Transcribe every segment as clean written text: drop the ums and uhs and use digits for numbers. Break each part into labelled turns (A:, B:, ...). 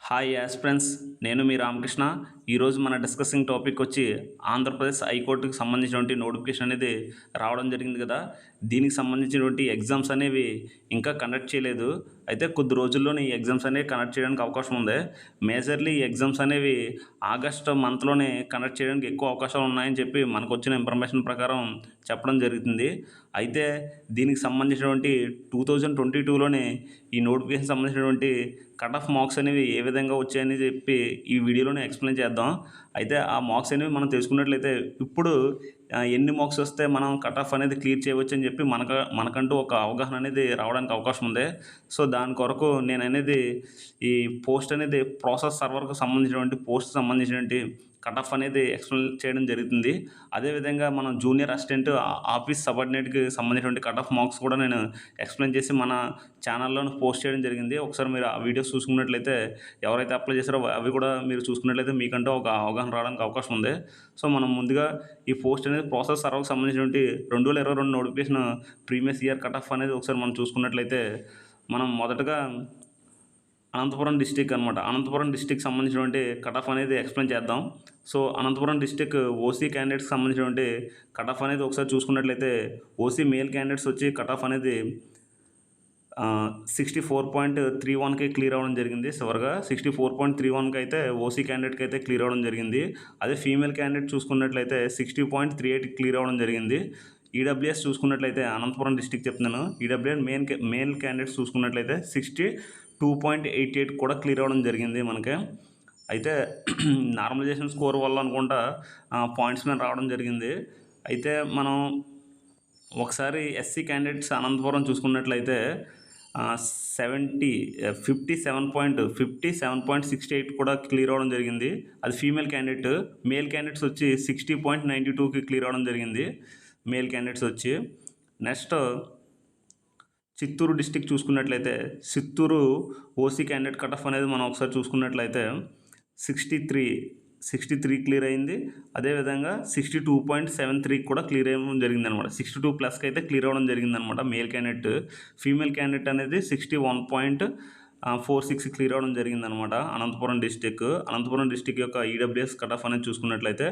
A: Hi aspirants. నేను మీ రామకృష్ణ. ఈరోజు మన డిస్కసింగ్ టాపిక్ వచ్చి ఆంధ్రప్రదేశ్ హైకోర్టుకి సంబంధించినటువంటి నోటిఫికేషన్ అనేది రావడం జరిగింది కదా. దీనికి సంబంధించినటువంటి ఎగ్జామ్స్ అనేవి ఇంకా కండక్ట్ చేయలేదు. అయితే కొద్ది రోజుల్లోనే ఈ ఎగ్జామ్స్ అనేవి కండక్ట్ చేయడానికి అవకాశం ఉంది. మేజర్లీ ఈ ఎగ్జామ్స్ అనేవి ఆగస్టు మంత్లోనే కండక్ట్ చేయడానికి ఎక్కువ అవకాశాలు ఉన్నాయని చెప్పి మనకు వచ్చిన ఇన్ఫర్మేషన్ ప్రకారం చెప్పడం జరుగుతుంది. అయితే దీనికి సంబంధించినటువంటి 2022లోనే ఈ నోటిఫికేషన్ సంబంధించినటువంటి కట్ ఆఫ్ మార్క్స్ అనేవి ఏ విధంగా వచ్చాయని చెప్పి ఈ వీడియోలోనే ఎక్స్ప్లెయిన్ చేద్దాం. అయితే ఆ మార్క్స్ అనేవి మనం తెలుసుకున్నట్లయితే ఇప్పుడు ఎన్ని మార్క్స్ వస్తే మనం కట్ ఆఫ్ అనేది క్లియర్ చేయవచ్చు అని చెప్పి మనకంటూ ఒక అవగాహన అనేది రావడానికి అవకాశం ఉంది. సో దాని కొరకు నేను అనేది ఈ పోస్ట్ అనేది ప్రాసెస్ సర్వర్కు సంబంధించినటువంటి పోస్ట్ సంబంధించినటువంటి కట్ ఆఫ్ అనేది ఎక్స్ప్లెయిన్ చేయడం జరుగుతుంది. అదేవిధంగా మనం జూనియర్ అసిస్టెంట్ ఆఫీస్ సబార్డినేట్కి సంబంధించినటువంటి కట్ ఆఫ్ మార్క్స్ కూడా నేను ఎక్స్ప్లెయిన్ చేసి మన ఛానల్లోనే పోస్ట్ చేయడం జరిగింది. ఒకసారి మీరు ఆ వీడియోస్ చూసుకున్నట్లయితే ఎవరైతే అప్లై చేశారో అవి కూడా మీరు చూసుకున్నట్లయితే మీకంటూ ఒక అవగాహన రావడానికి అవకాశం ఉంది. సో మనం ముందుగా ఈ పోస్ట్ అనేది ప్రాసెస్ సర్వర్కి సంబంధించినటువంటి 2022 notification previous year cut off అనేది ఒకసారి మనం చూసుకున్నట్లయితే మనం మొదటగా అనంతపురం డిస్టిక్ అనమాట. అనంతపురం డిస్టిక్ సంబంధించినటువంటి కట్ ఆఫ్ అనేది ఎక్స్ప్లెయిన్ చేద్దాం. సో అనంతపురం డిస్టిక్ ఓసీ క్యాండిడేట్స్కి సంబంధించినటువంటి కట్ ఆఫ్ అనేది ఒకసారి చూసుకున్నట్లయితే ఓసీ మేల్ క్యాండిడేట్స్ వచ్చి కట్ ఆఫ్ అనేది 64.31కి క్లియర్ అవ్వడం జరిగింది. చివరిగా 64.31కి అయితే ఓసీ క్యాండిడేట్కి అయితే క్లియర్ అవ్వడం జరిగింది. అదే ఫీమేల్ క్యాండిడేట్ చూసుకున్నట్లయితే 60.38కి క్లియర్ అవ్వడం జరిగింది. ఈడబ్ల్యూఎస్ చూసుకున్నట్లయితే అనంతపురం డిస్టిక్ చెప్తున్నాను. ఈడబ్ల్యూఎస్ మేల్ క్యాండిడేట్స్ చూసుకున్నట్లయితే 62.88 కూడా క్లియర్ అవ్వడం జరిగింది మనకి. అయితే నార్మలైజేషన్ స్కోర్ వల్ల అనుకుంటా పాయింట్స్ మీద రావడం జరిగింది. అయితే మనం ఒకసారి ఎస్సీ క్యాండిడేట్స్ అనంతపురం చూసుకున్నట్లయితే 57.68 కూడా క్లియర్ అవ్వడం జరిగింది. అది ఫీమేల్ క్యాండిడేట్. మేల్ క్యాండిడేట్స్ వచ్చి 60.92కి క్లియర్ అవ్వడం జరిగింది మేల్ క్యాండిడేట్స్ వచ్చి. నెక్స్ట్ చిత్తూరు డిస్టిక్ చూసుకున్నట్లయితే Chittoor OC candidate cut off అనేది మనం ఒకసారి చూసుకున్నట్లయితే 63 క్లియర్ అయింది. అదేవిధంగా 62.73 కూడా క్లియర్ అవ్వడం జరిగిందనమాట. 62+కి అయితే క్లియర్ అవ్వడం జరిగిందనమాట మేల్ క్యాండిడేట్. ఫీమేల్ క్యాండిడేట్ అనేది 61.46 క్లియర్ అవ్వడం జరిగిందనమాట అనంతపురం డిస్టిక్ యొక్క ఈడబ్ల్యూఎస్ కట్ ఆఫ్ అనేది చూసుకున్నట్లయితే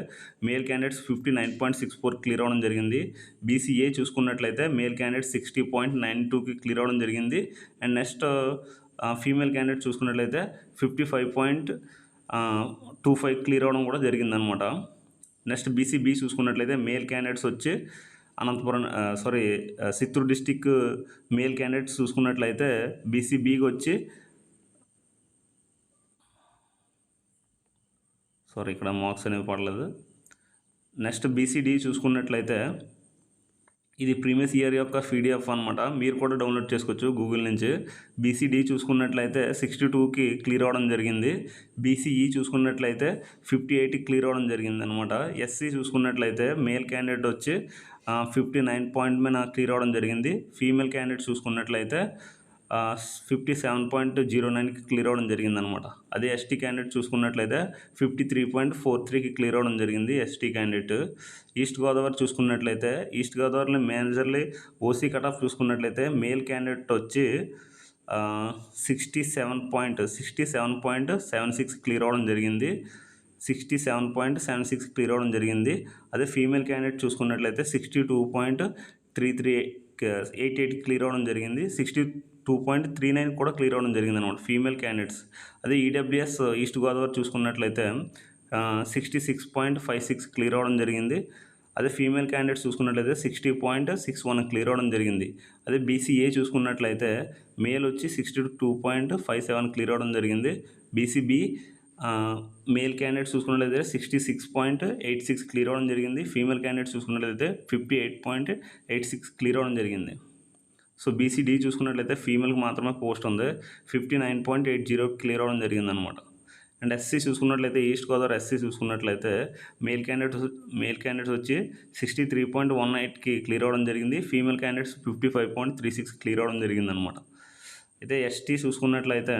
A: మేల్ క్యాండిడేట్స్ 59.64 క్లియర్ అవ్వడం జరిగింది. బీసీఏ చూసుకున్నట్లయితే మేల్ క్యాండిడేట్ 60.92కి క్లియర్ అవ్వడం జరిగింది. అండ్ నెక్స్ట్ ఫీమేల్ క్యాండిడేట్ చూసుకున్నట్లయితే 55.25 క్లియర్ అవ్వడం కూడా జరిగిందనమాట. నెక్స్ట్ బీసీబీ చూసుకున్నట్లయితే మేల్ క్యాండిడేట్స్ వచ్చి చిత్తూరు డిస్టిక్ మేల్ క్యాండిడేట్స్ చూసుకున్నట్లయితే బీసీబీకి వచ్చి ఇక్కడ మార్క్స్ అనేవి పడలేదు. నెక్స్ట్ బీసీడీ చూసుకున్నట్లయితే ఇది ప్రీవియస్ ఇయర్ యొక్క పీడిఎఫ్ అనమాట. మీరు కూడా డౌన్లోడ్ చేసుకోవచ్చు గూగుల్ నుంచి. బీసీడీ చూసుకున్నట్లయితే 62కి క్లియర్ అవ్వడం జరిగింది. బీసీఈ చూసుకున్నట్లయితే 58కి క్లియర్ అవ్వడం జరిగింది అనమాట. ఎస్సీ చూసుకున్నట్లయితే మేల్ క్యాండిడేట్ వచ్చి 59 పాయింట్ మీద క్లియర్ అవ్వడం జరిగింది. ఫీమేల్ క్యాండిడేట్ చూసుకున్నట్లయితే 57.09కి క్లియర్ అవ్వడం జరిగింది అనమాట. అదే ఎస్టీ క్యాండిడేట్ చూసుకున్నట్లయితే 53.43కి క్లియర్ అవ్వడం జరిగింది ఎస్టీ క్యాండిడేట్. ఈస్ట్ గోదావరి చూసుకున్నట్లయితే ఈస్ట్ గోదావరిలో మేజర్లీ ఓసీ కట్ ఆఫ్ చూసుకున్నట్లయితే మేల్ క్యాండిడేట్ వచ్చి 67.76 క్లియర్ అవ్వడం జరిగింది. 67.76 క్లియర్ అవ్వడం జరిగింది. అదే ఫీమేల్ క్యాండిడేట్ చూసుకున్నట్లయితే 62.88 క్లియర్ అవ్వడం జరిగింది. 62.39 కూడా క్లియర్ అవ్వడం జరిగింది అనమాట ఫీమేల్ క్యాండిడేట్స్. అదే ఈడబ్ల్యూఎస్ ఈస్ట్ గోదావరి చూసుకున్నట్లయితే 66.56 క్లియర్ అవ్వడం జరిగింది. అదే ఫీమేల్ క్యాండిడేట్స్ చూసుకున్నట్లయితే 60.61 క్లియర్ అవ్వడం జరిగింది. అదే బీసీఏ చూసుకున్నట్లయితే మేల్ వచ్చి 62.57 క్లియర్ అవ్వడం జరిగింది. బీసీబీ మేల్ క్యాండిడేట్స్ చూసుకున్నట్లయితే 66.86 క్లియర్ అవ్వడం జరిగింది. ఫీమేల్ క్యాండిడేట్స్ చూసుకున్నట్లయితే 58.86 క్లియర్ అవ్వడం జరిగింది. సో బీసీడీ చూసుకున్నట్లయితే ఫీమేల్కి మాత్రమే పోస్ట్ ఉంది. 59.80 క్లియర్ అవ్వడం జరిగిందనమాట. అండ్ ఎస్సీ చూసుకున్నట్లయితే ఈస్ట్ గోదావరి ఎస్సీ చూసుకున్నట్లయితే మేల్ క్యాండిడేట్స్ వచ్చి 63.18కి క్లియర్ అవ్వడం జరిగింది. ఫీమేల్ క్యాండిడేట్స్ 55.36 క్లియర్ అవ్వడం జరిగిందనమాట. అయితే ఎస్టీ చూసుకున్నట్లయితే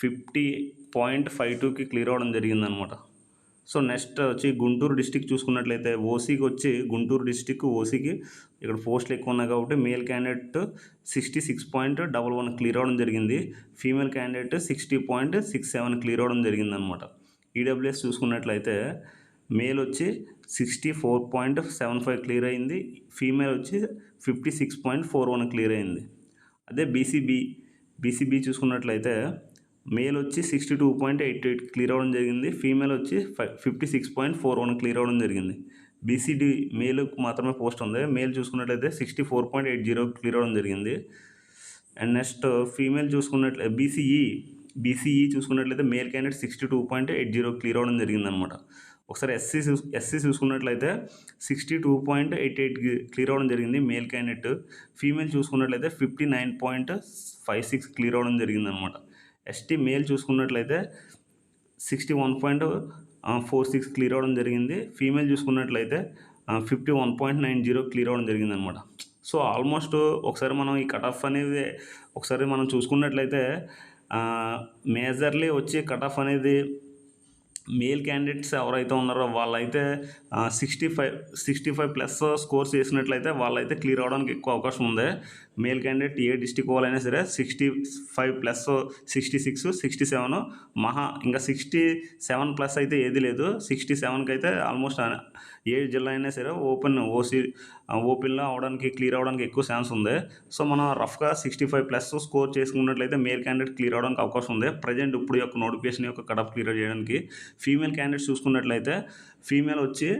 A: 50.52కి క్లియర్ అవ్వడం జరిగిందనమాట. సో నెక్స్ట్ వచ్చి గుంటూరు డిస్టిక్ చూసుకున్నట్లయితే ఓసీకి వచ్చి గుంటూరు డిస్టిక్ ఓసీకి ఇక్కడ పోస్టులు ఎక్కువ ఉన్నాయి కాబట్టి మేల్ క్యాండిడేట్ 66.11 క్లియర్ అవ్వడం జరిగింది. ఫీమేల్ క్యాండిడేట్ 60.67 క్లియర్ అవ్వడం జరిగింది అనమాట. ఈడబ్ల్యూఎస్ చూసుకున్నట్లయితే మేల్ వచ్చి 64.75 క్లియర్ అయింది. ఫీమేల్ వచ్చి 56.41 క్లియర్ అయింది. అదే బీసీబీ చూసుకున్నట్లయితే మేల్ వచ్చి 62.88 క్లియర్ అవ్వడం జరిగింది. ఫీమేల్ వచ్చి 56.41 క్లియర్ అవ్వడం జరిగింది. బీసీడీ మేల్కు మాత్రమే పోస్ట్ ఉంది. మేల్ చూసుకున్నట్లయితే 64.80 క్లియర్ అవ్వడం జరిగింది. అండ్ నెక్స్ట్ ఫీమేల్ చూసుకున్నట్లయితే బీసీఈ చూసుకున్నట్లయితే మేల్ క్యాండిడేట్ 62.80 క్లియర్ అవ్వడం జరిగిందనమాట. ఒకసారి ఎస్సీ చూసుకున్నట్లయితే 62.88 క్లియర్ అవ్వడం జరిగింది మేల్ క్యాండిడేట్. ఫీమేల్ చూసుకున్నట్లయితే 59.56 క్లియర్ అవ్వడం జరిగిందనమాట. ఎస్టీ మేల్ చూసుకున్నట్లయితే 61.46 క్లియర్ అవ్వడం జరిగింది. ఫీమేల్ చూసుకున్నట్లయితే 51.90 క్లియర్ అవ్వడం జరిగింది అనమాట. సో ఆల్మోస్ట్ ఒకసారి మనం ఈ కట్ ఆఫ్ అనేది ఒకసారి మనం చూసుకున్నట్లయితే మేజర్లీ వచ్చి కట్ ఆఫ్ అనేది మేల్ క్యాండిడేట్స్ ఎవరైతే ఉన్నారో వాళ్ళైతే 65 ప్లస్ స్కోర్స్ చేసినట్లయితే వాళ్ళైతే క్లియర్ అవ్వడానికి ఎక్కువ అవకాశం ఉంది. మేల్ క్యాండిడేట్ ఏ డిస్టిక్ వాళ్ళైనా సరే 65 ప్లస్ 66 67 ఇంకా 67 ప్లస్ అయితే ఏది లేదు. 67కి అయితే ఆల్మోస్ట్ ఏ జిల్లా అయినా సరే ఓపెన్లో అవడానికి క్లియర్ అవ్వడానికి ఎక్కువ ఛాన్స్ ఉంది. సో మనం రఫ్గా 65 ప్లస్ స్కోర్ చేసుకున్నట్లయితే మేల్ క్యాండిడేట్ క్లియర్ అవ్వడానికి అవకాశం ఉంది. ప్రజెంట్ ఇప్పుడు యొక్క నోటిఫికేషన్ యొక్క కట్ ఆఫ్ క్లియర్ చేయడానికి. ఫీమేల్ క్యాండిడేట్స్ చూసుకున్నట్లయితే ఫీమేల్ వచ్చి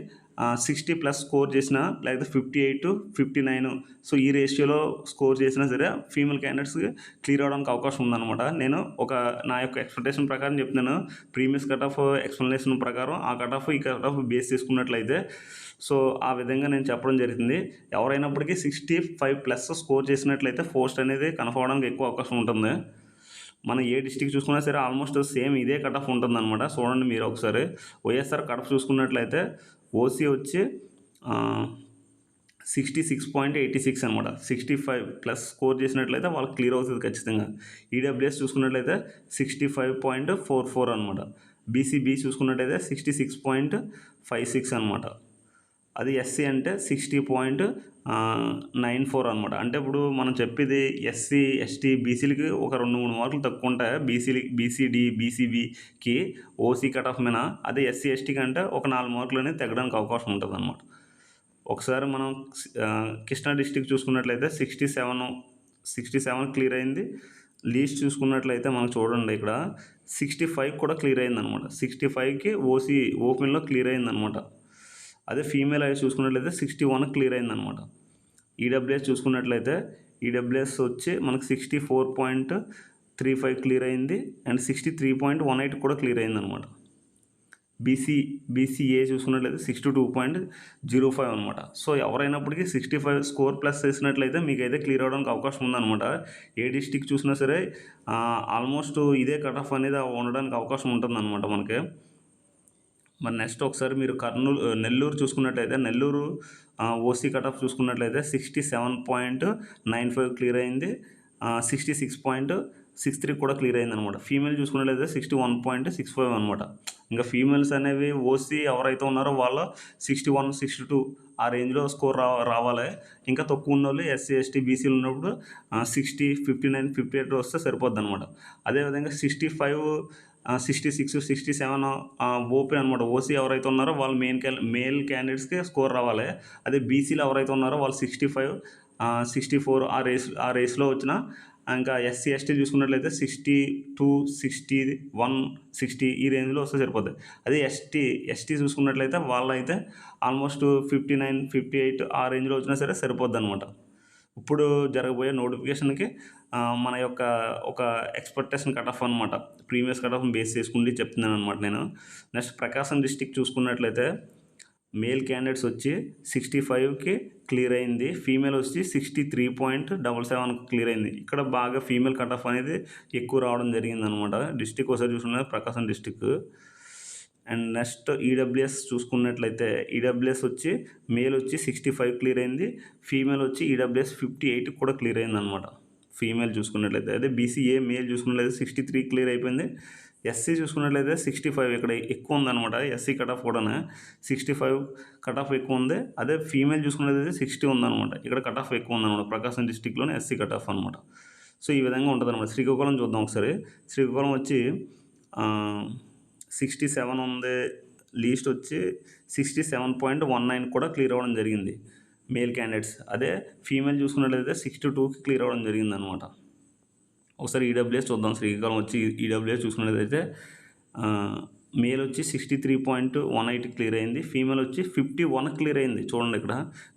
A: 60 ప్లస్ స్కోర్ చేసినా లేకపోతే 58 59 సో ఈ రేషియోలో స్కోర్ చేసినా సరే ఫీమేల్ క్యాండిడేట్స్కి క్లియర్ అవ్వడానికి అవకాశం ఉందన్నమాట. నేను నా యొక్క ఎక్స్పెక్టేషన్ ప్రకారం చెప్తున్నాను. ప్రీవియస్ కట్ ఆఫ్ ఎక్స్ప్లెనేషన్ ప్రకారం ఆ కట్ ఆఫ్ ఈ కట్ ఆఫ్ బేస్ చేసుకున్నట్లయితే సో ఆ విధంగా నేను చెప్పడం జరుగుతుంది. ఎవరైనప్పటికీ 65 ప్లస్ స్కోర్ చేసినట్లయితే పోస్ట్ అనేది కన్ఫర్మ్ అవడానికి ఎక్కువ అవకాశం ఉంటుంది. మనం ఏ డిస్టిక్ చూసుకున్నా సరే ఆల్మోస్ట్ సేమ్ ఇదే కట్ ఆఫ్ ఉంటుందన్నమాట. చూడండి మీరు ఒకసారి వైఎస్ఆర్ కట్ ఆఫ్ చూసుకున్నట్లయితే ఓసీ వచ్చి 66.86 అనమాట. 65 ప్లస్ స్కోర్ చేసినట్లయితే వాళ్ళకి క్లియర్ అవుతుంది ఖచ్చితంగా. ఈడబ్ల్యూఎస్ చూసుకున్నట్లయితే 65.44 అనమాట. బీసీబీ చూసుకున్నట్లయితే 66.56 అనమాట. అది ఎస్సీ అంటే 60.94 అనమాట. అంటే ఇప్పుడు మనం చెప్పేది ఎస్సీ ఎస్టీ బీసీలకి ఒక 2-3 మార్కులు తక్కువ ఉంటాయి. బీసీడీ బీసీబీకి ఓసీ కట్ ఆఫ్ మీద. అదే ఎస్సీ ఎస్టీకి అంటే ఒక 4 మార్కులు అనేది తగ్గడానికి అవకాశం ఉంటుంది అనమాట. ఒకసారి మనం కృష్ణా డిస్టిక్ చూసుకున్నట్లయితే 67 క్లియర్ అయింది. లీస్ట్ చూసుకున్నట్లయితే మనం చూడండి ఇక్కడ 65 కూడా క్లియర్ అయిందనమాట. 65కి ఓపెన్లో క్లియర్ అయిందనమాట. అదే ఫీమేల్ అయి చూసుకున్నట్లయితే 61 క్లియర్ అయిందనమాట. ఈడబ్ల్యూఎస్ చూసుకున్నట్లయితే ఈడబ్ల్యూఎస్ వచ్చి మనకు 64.35 క్లియర్ అయింది అండ్ 63.18 కూడా క్లియర్ అయిందనమాట. బీసీఏ చూసుకున్నట్లయితే 62.05 అనమాట. సో ఎవరైనప్పటికీ 65 స్కోర్ ప్లస్ చేసినట్లయితే మీకైతే క్లియర్ అవ్వడానికి అవకాశం ఉందన్నమాట. ఏ డిస్టిక్ చూసినా సరే ఆల్మోస్ట్ ఇదే కట్ ఆఫ్ అనేది ఉండడానికి అవకాశం ఉంటుందన్నమాట మనకి. మరి నెక్స్ట్ ఒకసారి మీరు నెల్లూరు చూసుకున్నట్లయితే నెల్లూరు ఓసీ కట్ ఆఫ్ చూసుకున్నట్లయితే 67.95 క్లియర్ అయింది. 66.63 కూడా క్లియర్ అయింది అనమాట. ఫీమేల్ చూసుకున్నట్లయితే 61.65 అనమాట. ఇంకా ఫీమేల్స్ అనేవి ఓసీ ఎవరైతే ఉన్నారో వాళ్ళు 61 62 ఆ రేంజ్లో స్కోర్ రావాలి. ఇంకా తక్కువ ఉన్న వాళ్ళు ఎస్సీ ఎస్టీ బీసీలు ఉన్నప్పుడు 60 59 58 వస్తే సరిపోద్ది అనమాట. అదేవిధంగా 65 66 67 ఓపెన్ అనమాట. ఓసీ ఎవరైతే ఉన్నారో వాళ్ళు మేల్ క్యాండిడేట్స్కి స్కోర్ రావాలి. అదే బీసీలు ఎవరైతే ఉన్నారో వాళ్ళు 65 64 ఆ రేస్లో వచ్చిన ఇంకా ఎస్సీ ఎస్టీ చూసుకున్నట్లయితే 62 61 60 ఈ రేంజ్లో వస్తే సరిపోతుంది. అదే ఎస్టీ చూసుకున్నట్లయితే వాళ్ళైతే ఆల్మోస్ట్ 59 58 ఆ రేంజ్లో వచ్చినా సరే సరిపోద్ది అనమాట. ఇప్పుడు జరగబోయే నోటిఫికేషన్కి మన యొక్క ఒక ఎక్స్పెక్టేషన్ కట్ ఆఫ్ అనమాట. ప్రీవియస్ కట్ ఆఫ్ని బేస్ చేసుకుంటే చెప్తున్నాను అనమాట నేను. నెక్స్ట్ ప్రకాశం డిస్టిక్ చూసుకున్నట్లయితే మేల్ క్యాండిడేట్స్ వచ్చి 65కి క్లియర్ అయింది. ఫీమేల్ వచ్చి 63.77 క్లియర్ అయింది. ఇక్కడ బాగా ఫీమేల్ కట్ ఆఫ్ అనేది ఎక్కువ రావడం జరిగిందనమాట. డిస్టిక్ ఒకసారి చూసుకున్నది ప్రకాశం డిస్టిక్. అండ్ నెక్స్ట్ ఈడబ్ల్యూఎస్ చూసుకున్నట్లయితే ఈడబ్ల్యూఎస్ వచ్చి మేల్ వచ్చి 65 క్లియర్ అయింది. ఫీమేల్ వచ్చి ఈడబ్ల్యూఎస్ 58 కూడా క్లియర్ అయింది అనమాట. ఫీమేల్ చూసుకున్నట్లయితే. అదే బీసీఏ మేల్ చూసుకున్నట్లయితే 63 క్లియర్ అయిపోయింది. ఎస్సీ చూసుకున్నట్లయితే 65 ఇక్కడ ఎక్కువ ఉందన్నమాట. ఎస్సీ కట్ ఆఫ్ కూడా 65 కట్ ఆఫ్ ఎక్కువ ఉంది. అదే ఫీమేల్ చూసుకున్నట్లయితే 60 ఉందన్నమాట. ఇక్కడ కట్ ఆఫ్ ఎక్కువ ఉందన్నమాట. ప్రకాశం డిస్టిక్లోనే ఎస్సీ కట్ ఆఫ్ అనమాట. సో ఈ విధంగా ఉంటుందన్నమాట. శ్రీకాకుళం చూద్దాం ఒకసారి. శ్రీకాకుళం వచ్చి 67 ఉంది. లీస్ట్ వచ్చి 67.19 కూడా క్లియర్ అవ్వడం జరిగింది మేల్ క్యాండిడేట్స్. అదే ఫీమేల్ చూసుకున్నట్లయితే 62కి క్లియర్ అవ్వడం జరిగిందనమాట. ఒకసారి ఈడబ్ల్యూఎస్ చూద్దాం. శ్రీకాకుళం వచ్చి ఈడబ్ల్యూఎస్ చూసుకున్నట్లయితే మేల్ వచ్చి 63.18 క్లియర్ అయింది. ఫీమేల్ వచ్చి 51 క్లియర్ అయింది. చూడండి ఇక్కడ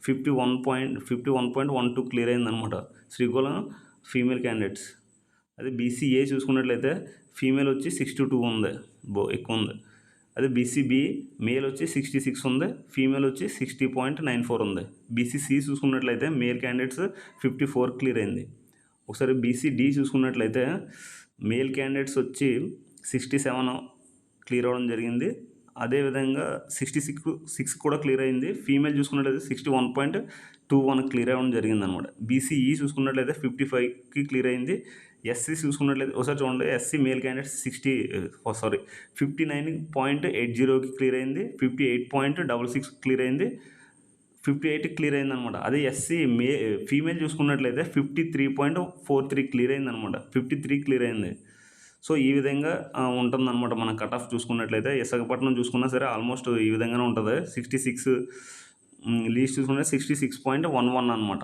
A: 51.12 క్లియర్ అయింది అనమాట శ్రీకాకుళం ఫీమేల్ క్యాండిడేట్స్. అదే బీసీఏ చూసుకున్నట్లయితే ఫీమేల్ వచ్చి 62 ఉంది, ఎక్కువ ఉంది. అదే బీసీబీ మేల్ వచ్చి 66 ఉంది, ఫీమేల్ వచ్చి 60.94 ఉంది. బీసీసీ చూసుకున్నట్లయితే మేల్ క్యాండిడేట్స్ 54 క్లియర్ అయింది. ఒకసారి బీసీడీ చూసుకున్నట్లయితే మేల్ క్యాండిడేట్స్ వచ్చి 67 క్లియర్ అవ్వడం జరిగింది. అదేవిధంగా 66 కూడా క్లియర్ అయింది. ఫీమేల్ చూసుకున్నట్లయితే 61.21 క్లియర్ అవ్వడం జరిగింది అనమాట. బీసీఈ చూసుకున్నట్లయితే 55కి క్లియర్ అయింది. ఎస్సీ చూసుకున్నట్లయితే ఒకసారి చూడండి. ఎస్సీ మేల్ క్యాండిడేట్స్ 59.80కి క్లియర్ అయింది. 58.66 క్లియర్ అయింది. 58 క్లియర్ అయిందనమాట. అదే ఎస్సీ ఫీమేల్ చూసుకున్నట్లయితే 53.43 క్లియర్ అయిందనమాట. 53 క్లియర్ అయింది. సో ఈ విధంగా ఉంటుందన్నమాట. మన కట్ ఆఫ్ చూసుకున్నట్లయితే విశాఖపట్నం చూసుకున్నా సరే ఆల్మోస్ట్ ఈ విధంగానే ఉంటుంది. 66 లీస్ట్ చూసుకుంటే 66.11 అనమాట.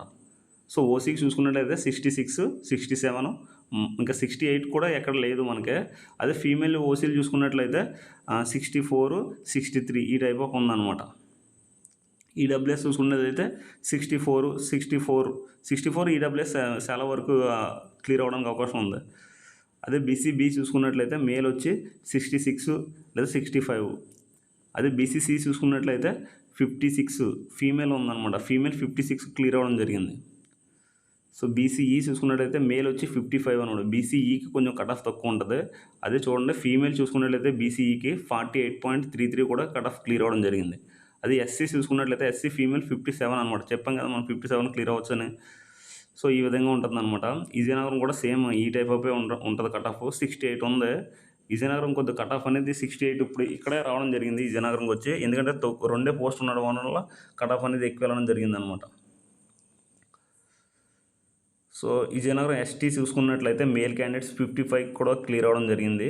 A: సో ఓసీకి చూసుకున్నట్లయితే 66, 67, ఇంకా 68 కూడా ఎక్కడ లేదు మనకి. అదే ఫీమేల్ ఓసీలు చూసుకున్నట్లయితే 64, 63 ఈ టైప్ ఆఫ్ ఉందన్నమాట. ఈడబ్ల్యూఎస్ చూసుకున్నట్లయితే 64 ఈడబ్ల్యూఎస్ చాలా వరకు క్లియర్ అవ్వడానికి అవకాశం ఉంది. అదే బీసీబీ చూసుకున్నట్లయితే మేల్ వచ్చి 66 లేదా 65. అదే బీసీసీ చూసుకున్నట్లయితే 56 ఫీమేల్ ఉందన్నమాట. ఫీమేల్ 56 క్లియర్ అవ్వడం జరిగింది. సో బీసీఈ చూసుకున్నట్లయితే మేల్ వచ్చి 55 అనమాట. బీసీఈకి కొంచెం కట్ ఆఫ్ తక్కువ ఉంటుంది. అదే చూడండి ఫీమేల్ చూసుకున్నట్లయితే బీసీఈకి 48.33 కూడా కట్ ఆఫ్ క్లియర్ అవ్వడం జరిగింది. అది ఎస్సీ చూసుకున్నట్లయితే ఎస్సీ ఫీమేల్ 57 అనమాట. చెప్పాం కదా మనం 57 క్లియర్ అవ్వచ్చని. సో ఈ విధంగా ఉంటుందన్నమాట. విజయనగరం కూడా సేమ్ ఈ టైప్ ఆఫ్ ఉంటుంది. కట్ ఆఫ్ 68 ఉంది. విజయనగరం కొద్ది కట్ ఆఫ్ అనేది 68 ఇప్పుడు ఇక్కడే రావడం జరిగింది విజయనగరంకి వచ్చి. ఎందుకంటే 2 పోస్ట్ ఉండడం వల్ల కట్ ఆఫ్ అనేది ఎక్కువ వెళ్ళడం జరిగింది అనమాట. సో విజయనగరం ఎస్టీ చూసుకున్నట్లయితే మేల్ క్యాండిడేట్స్ 55 కూడా క్లియర్ అవ్వడం జరిగింది.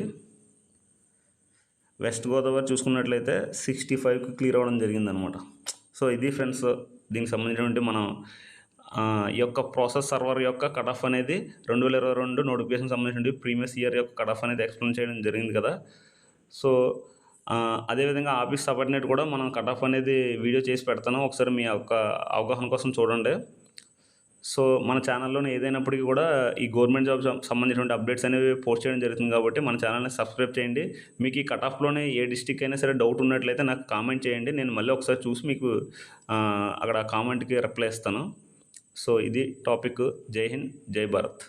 A: వెస్ట్ గోదావరి చూసుకున్నట్లయితే 65కి క్లియర్ అవ్వడం జరిగింది అనమాట. సో ఇది ఫ్రెండ్స్ దీనికి సంబంధించినటువంటి మనం ఈ యొక్క ప్రాసెస్ సర్వర్ యొక్క కట్ ఆఫ్ అనేది 2022 నోటిఫికేషన్ సంబంధించిన ప్రీవియస్ ఇయర్ యొక్క కట్ ఆఫ్ అనేది ఎక్స్ప్లెయిన్ చేయడం జరిగింది కదా. సో అదేవిధంగా ఆఫీస్ సబార్డినేట్ కూడా మనం కట్ ఆఫ్ అనేది వీడియో చేసి పెడతాను. ఒకసారి మీ యొక్క అవగాహన కోసం చూడండి. సో మన ఛానల్లోనే ఏదైనప్పటికీ కూడా ఈ గవర్నమెంట్ జాబ్ సంబంధించిన అప్డేట్స్ అనేవి పోస్ట్ చేయడం జరుగుతుంది కాబట్టి మన ఛానల్ని సబ్స్క్రైబ్ చేయండి. మీకు ఈ కట్ ఆఫ్లోనే ఏ డిస్టిక్ అయినా సరే డౌట్ ఉన్నట్లయితే నాకు కామెంట్ చేయండి. నేను మళ్ళీ ఒకసారి చూసి మీకు అక్కడ కామెంట్కి రిప్లై ఇస్తాను. సో ఇది టాపిక్. జై హింద్, జై భారత్.